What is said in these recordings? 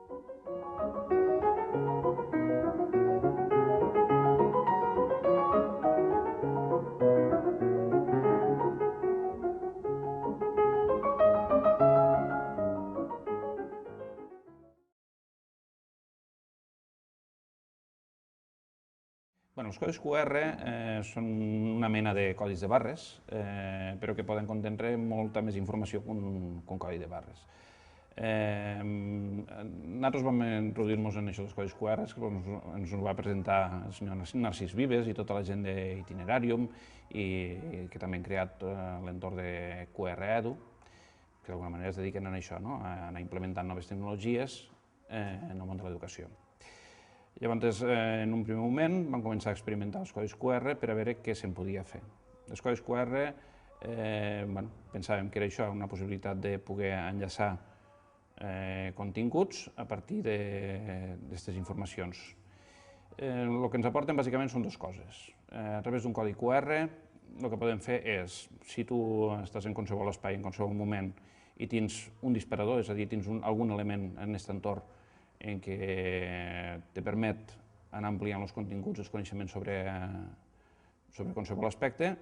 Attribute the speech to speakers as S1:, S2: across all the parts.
S1: Els codis QR són una mena de codis de barres, però que poden contindre molta més informació que un codi de barres. Nosaltres vam introduir-nos en això dels codis QR, que ens ho va presentar el senyor Narcís Vives i tota la gent d'Itinerarium, i que també han creat l'entorn de QR Edu, que d'alguna manera es dediquen a això, a anar implementant noves tecnologies en el món de l'educació. Llavors, en un primer moment, vam començar a experimentar els codis QR per a veure què se'n podia fer. Els codis QR, pensàvem que era això, una possibilitat de poder enllaçar continguts a partir d'aquestes informacions. El que ens aporten bàsicament són dues coses. A través d'un codi QR, el que podem fer és, si tu estàs en qualsevol espai, en qualsevol moment, i tens un disparador, és a dir, tens algun element en aquest entorn en què te permet anar ampliant els continguts, els coneixements sobre qualsevol aspecte,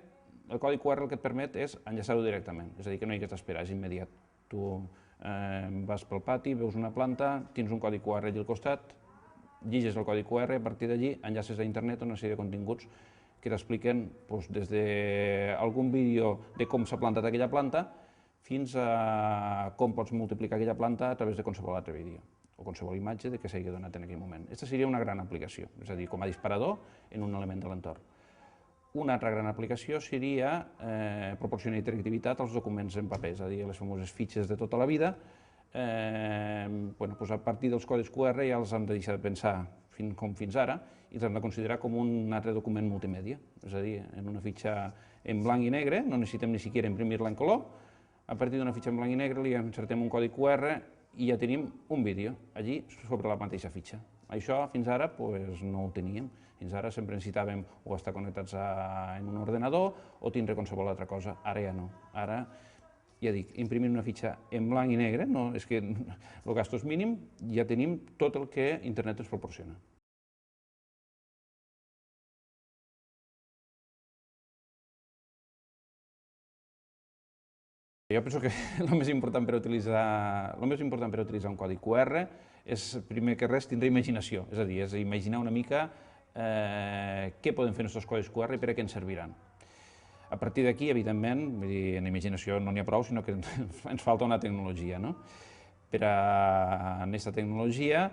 S1: el codi QR el que et permet és enllaçar-ho directament, és a dir, que no hi hagués d'esperar, és immediat. Tu vas pel pati, veus una planta, tens un codi QR allà al costat, lliges el codi QR, a partir d'allí enllaces a internet una sèrie de continguts que t'expliquen des d'algun vídeo de com s'ha plantat aquella planta fins a com pots multiplicar aquella planta a través de qualsevol altre vídeo o qualsevol imatge que s'hagi donat en aquell moment. Aquesta seria una gran aplicació, és a dir, com a disparador en un element de l'entorn. Una altra gran aplicació seria proporcionar interactivitat als documents en paper, és a dir, les famoses fitxes de tota la vida. A partir dels codis QR ja els hem de deixar de pensar com fins ara i els hem de considerar com un altre document multimèdia, és a dir, en una fitxa en blanc i negre, no necessitem ni siquiera imprimir-la en color, a partir d'una fitxa en blanc i negre li insertem un codi QR i ja tenim un vídeo allí sobre la mateixa fitxa. Això fins ara no ho teníem. Fins ara sempre necessitàvem o estar connectats en un ordenador o tindre qualsevol altra cosa. Ara ja no. Ara, ja dic, imprimint una fitxa en blanc i negre, és que el gasto és mínim, ja tenim tot el que internet ens proporciona. Jo penso que el més important per utilitzar un codi QR és, primer que res, tindre imaginació, és a dir, és imaginar una mica què poden fer aquests codis QR i per a què ens serviran. A partir d'aquí, evidentment, en imaginació no n'hi ha prou, sinó que ens falta una tecnologia. Per a aquesta tecnologia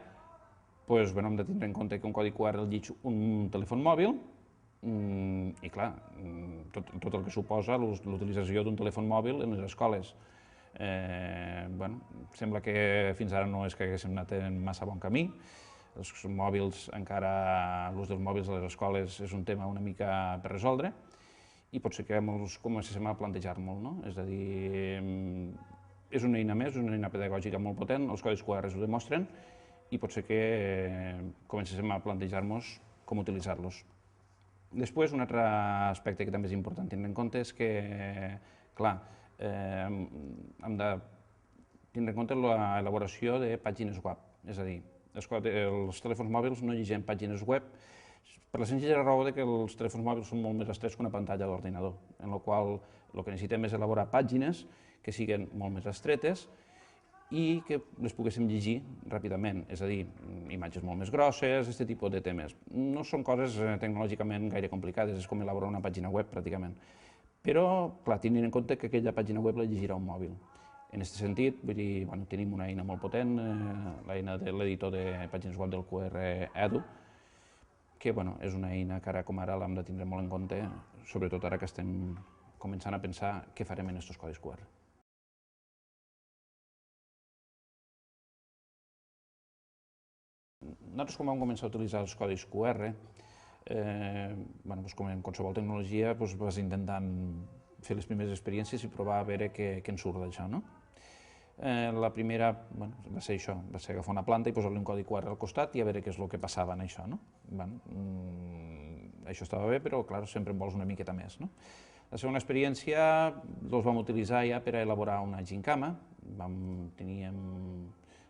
S1: hem de tindre en compte que un codi QR el llig un telèfon mòbil, i clar, tot el que suposa l'utilització d'un telèfon mòbil en les escoles. Sembla que fins ara no és que haguéssim anat en massa bon camí. Els mòbils, encara l'ús dels mòbils a les escoles és un tema una mica per resoldre i pot ser que molts comencem a plantejar molt, és a dir, és una eina més, és una eina pedagògica molt potent, els codis QR ho demostren i pot ser que comencem a plantejar-nos com utilitzar-los. Després, un altre aspecte que també és important tenir en compte és que, clar, hem de tindre en compte l'elaboració de pàgines web. És a dir, els telèfons mòbils no llegeixen pàgines web per la senzilla raó que els telèfons mòbils són molt més estrets que una pantalla d'ordinador, en la qual el que necessitem és elaborar pàgines que siguin molt més estretes i que les poguéssim llegir ràpidament, és a dir, imatges molt més grosses, aquest tipus de temes. No són coses tecnològicament gaire complicades, és com elaborar una pàgina web pràcticament. Però, clar, tenint en compte que aquella pàgina web la llegirà un mòbil. En aquest sentit, tenim una eina molt potent, l'eina de l'editor de pàgines web del QR Edu, que és una eina que ara com ara l'hem de tindre molt en compte, sobretot ara que estem començant a pensar què farem en aquests codis QR. Nosaltres, quan vam començar a utilitzar els codis QR, com en qualsevol tecnologia, vas intentant fer les primeres experiències i provar a veure què en surt d'això. La primera va ser això, va ser agafar una planta i posar-li un codi QR al costat i a veure què és el que passava en això. Això estava bé, però clar, sempre en vols una miqueta més. La segona experiència els vam utilitzar ja per a elaborar una gincama. Teníem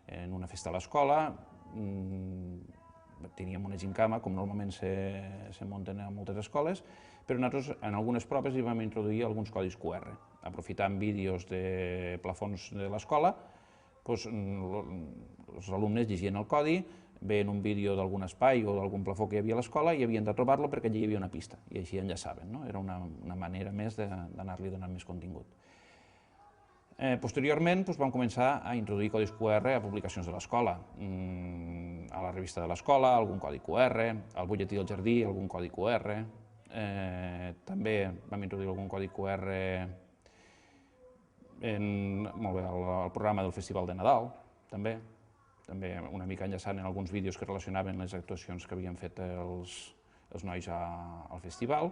S1: en una festa a l'escola, teníem una gincama, com normalment se munten a moltes escoles, però nosaltres en algunes proves hi vam introduir alguns codis QR. Aprofitant vídeos de plafons de l'escola, els alumnes llegien el codi, veien un vídeo d'algun espai o d'algun plafó que hi havia a l'escola i havien de trobar-lo perquè allà hi havia una pista, i així enllaçaven. Era una manera més d'anar-li donant més contingut. Posteriorment vam començar a introduir codis QR a publicacions de l'escola, a la revista de l'escola, algun codi QR, al butlletí del jardí, algun codi QR. També vam introduir algun codi QR al programa del Festival de Nadal, també una mica enllaçant en alguns vídeos que relacionaven les actuacions que havien fet els nois al festival.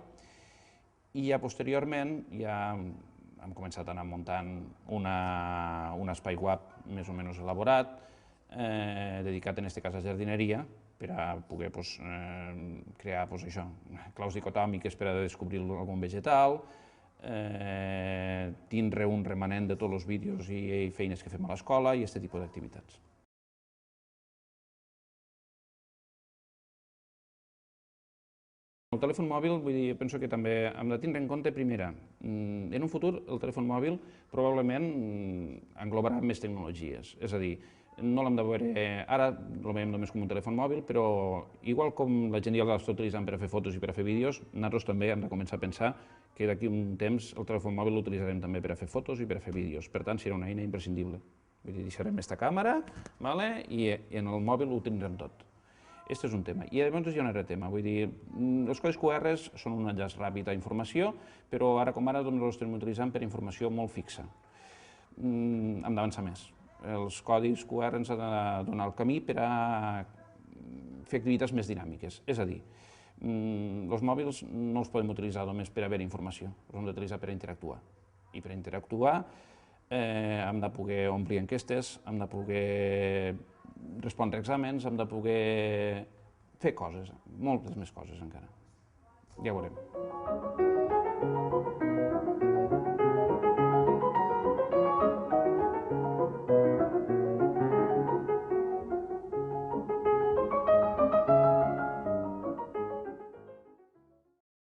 S1: I ja posteriorment hem començat a anar muntant un espai web més o menys elaborat, dedicat en aquest cas a jardineria, per a poder crear claus dicotòmiques per a descobrir algun vegetal, tindre un remanent de tots els vídeos i feines que fem a l'escola i aquest tipus d'activitats. El telèfon mòbil, penso que també hem de tindre en compte, primera, en un futur el telèfon mòbil probablement englobarà més tecnologies, és a dir, no l'hem de veure, ara el veiem només com un telèfon mòbil, però igual com la gent ja l'està utilitzant per a fer fotos i per a fer vídeos, nosaltres també hem de començar a pensar que d'aquí un temps el telèfon mòbil l'utilitzarem també per a fer fotos i per a fer vídeos, per tant serà una eina imprescindible. Vull dir, deixarem aquesta càmera i en el mòbil ho tindrem tot. Aquest és un tema. I llavors hi ha un altre tema, vull dir, els codis QR són un enllaç ràpid a informació, però ara com ara els estem utilitzant per a informació molt fixa. Hem d'avançar més. Els codis QR ens han de donar el camí per a fer activitats més dinàmiques. És a dir, els mòbils no els podem utilitzar només per a veure informació, els hem d'utilitzar per a interactuar. I per a interactuar hem de poder omplir enquestes, hem de poder respondre exàmens, hem de poder fer coses, moltes més coses encara. Ja ho veurem.